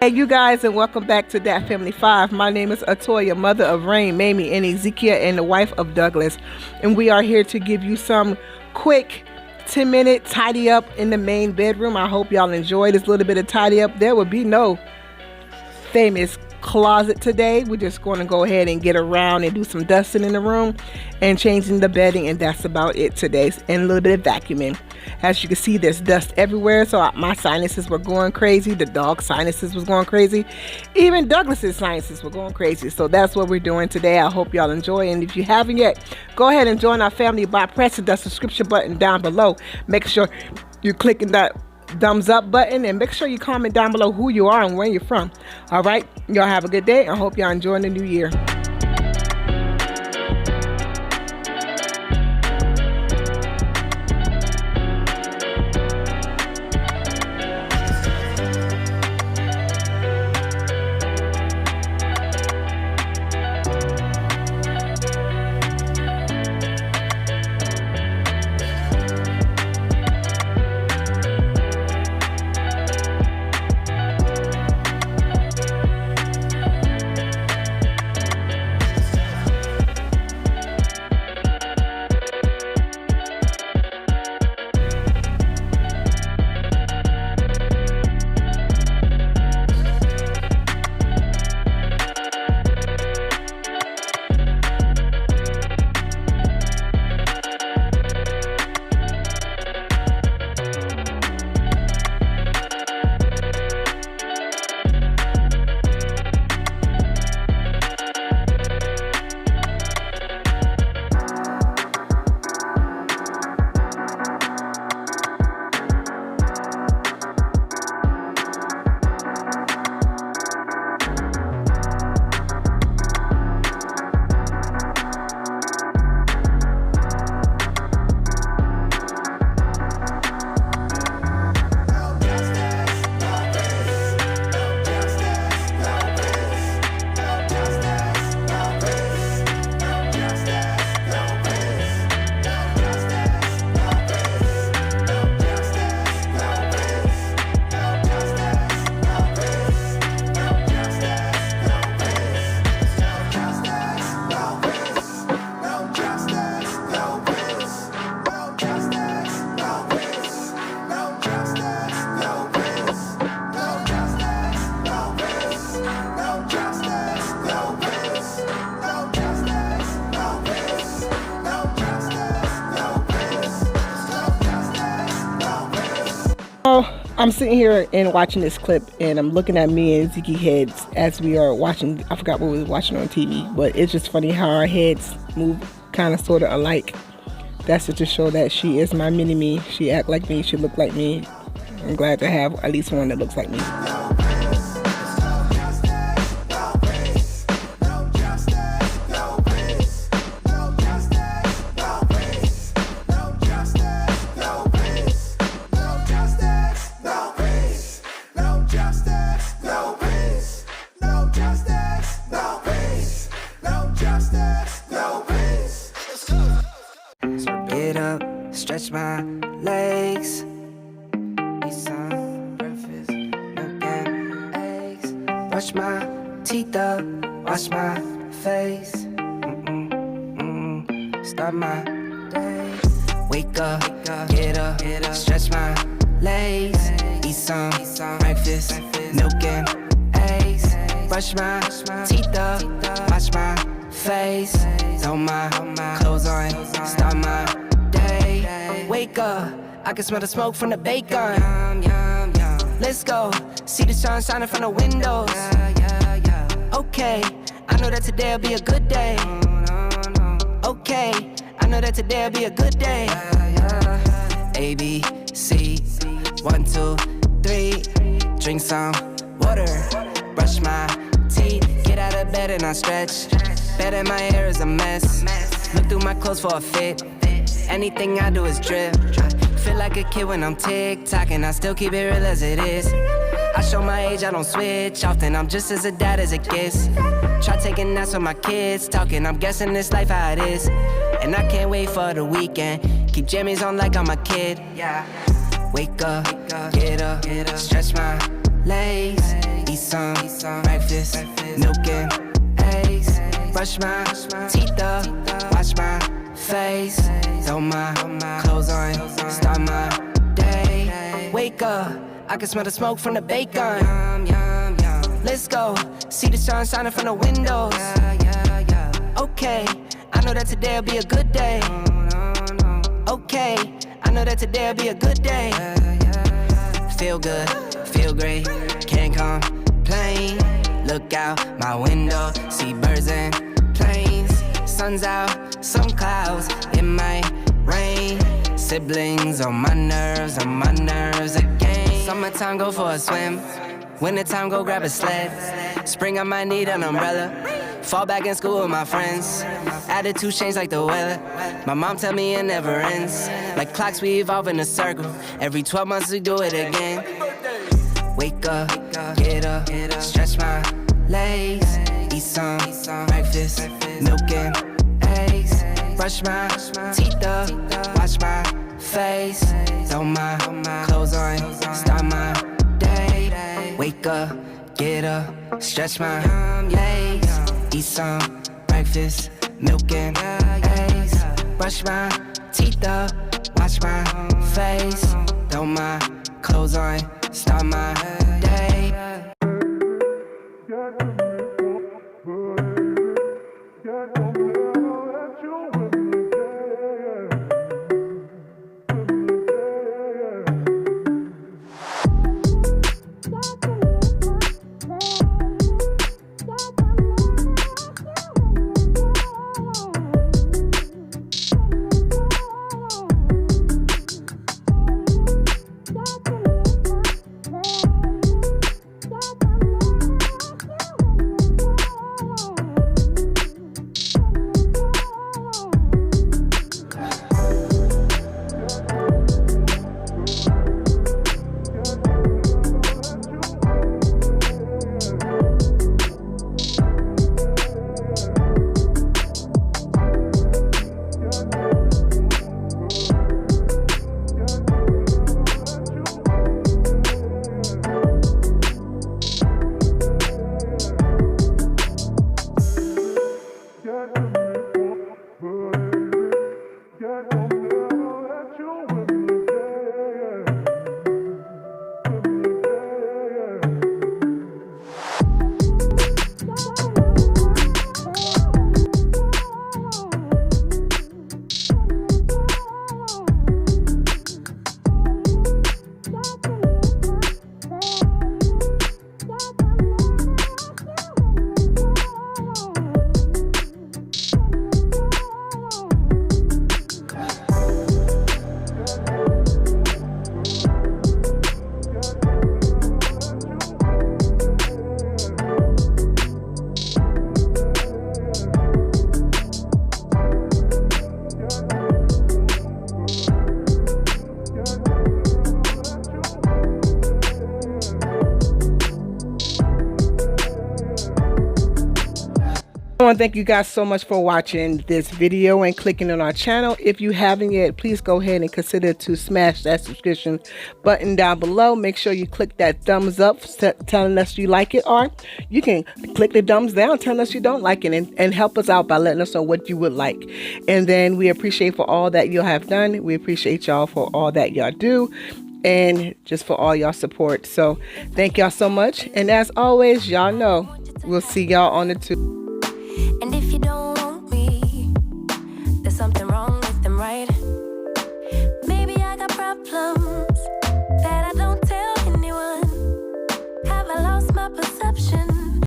Hey you guys, and welcome back to DAT Family 5. My name is Atoya, mother of Rayne, Mamie, and Ezekia, and the wife of Douglas. And we are here to give you some quick 10-minute tidy up in the main bedroom. I hope y'all enjoy this little bit of tidy up. There will be no famous closet today. We're just going to go ahead and get around and do some dusting in the room and changing the bedding, and that's about it today. And a little bit of vacuuming. As you can see, there's dust everywhere, so my sinuses were going crazy. The dog's sinuses was going crazy. Even Douglas's sinuses were going crazy. So that's what we're doing today. I hope y'all enjoy, and if you haven't yet, go ahead and join our family by pressing the subscription button down below. Make sure you're clicking that thumbs up button, and make sure you comment down below who you are and where you're from. All right, y'all have a good day. I hope y'all enjoying the new year. I'm sitting here and watching this clip, and I'm looking at me and Ezekia heads as we are watching. I forgot what we were watching on TV, but it's just funny how our heads move kind of sort of alike. That's to just show that she is my mini-me. She act like me, she look like me. I'm glad to have at least one that looks like me. Stretch my legs, eat some breakfast, milk and eggs. Brush my teeth up, wash my face. Start my day. Wake up, get up, stretch my legs, eat some breakfast, milk and eggs. Brush my teeth up, wash my face. Throw my clothes on, start my day. Wake up, I can smell the smoke from the bacon. Let's go, see the sun shining from the windows. Okay, I know that today'll be a good day. Okay, I know that today'll be a good day. A, B, C, 1, 2, 3. Drink some water, brush my teeth, get out of bed and I stretch. Bed in my hair is a mess. Look through my clothes for a fit. Anything I do is drip. Feel like a kid when I'm tick-tocking. I still keep it real as it is. I show my age, I don't switch often. I'm just as a dad as it gets. Try taking naps with my kids talking. I'm guessing this life how it is. And I can't wait for the weekend. Keep jammies on like I'm a kid. Wake up, get up, stretch my Lays, eat some breakfast, milk and eggs. Brush my teeth up, wash my face, throw my clothes on, start my day. Wake up, I can smell the smoke from the bacon. Let's go, see the sun shining from the windows. Okay, I know that today'll be a good day. Okay, I know that today'll be a good day. Feel good, feel great, can't complain. Look out my window, see birds and planes. Sun's out, some clouds, it might rain. Siblings on my nerves again. Summertime, go for a swim. Wintertime, go grab a sled. Spring, I might need an umbrella. Fall back in school with my friends. Attitude change like the weather. My mom tell me it never ends. Like clocks, we evolve in a circle. Every 12 months we do it again. Wake up, get up, stretch my legs. Eat some breakfast, milk and eggs. Brush my teeth up, wash my face, throw my clothes on, start my day. Wake up, get up, stretch my legs. Eat some breakfast, milk and eggs. Brush my teeth up, wash my face, throw my clothes on, start my day. I want to thank you guys so much for watching this video and clicking on our channel. If you haven't yet, please go ahead and consider to smash that subscription button down below. Make sure you click that thumbs up telling us you like it, or you can click the thumbs down telling us you don't like it, and help us out by letting us know what you would like. And then we appreciate for all that you have done. We appreciate y'all for all that y'all do, and just for all y'all support. So thank y'all so much, and as always, y'all know we'll see y'all on the tube. And if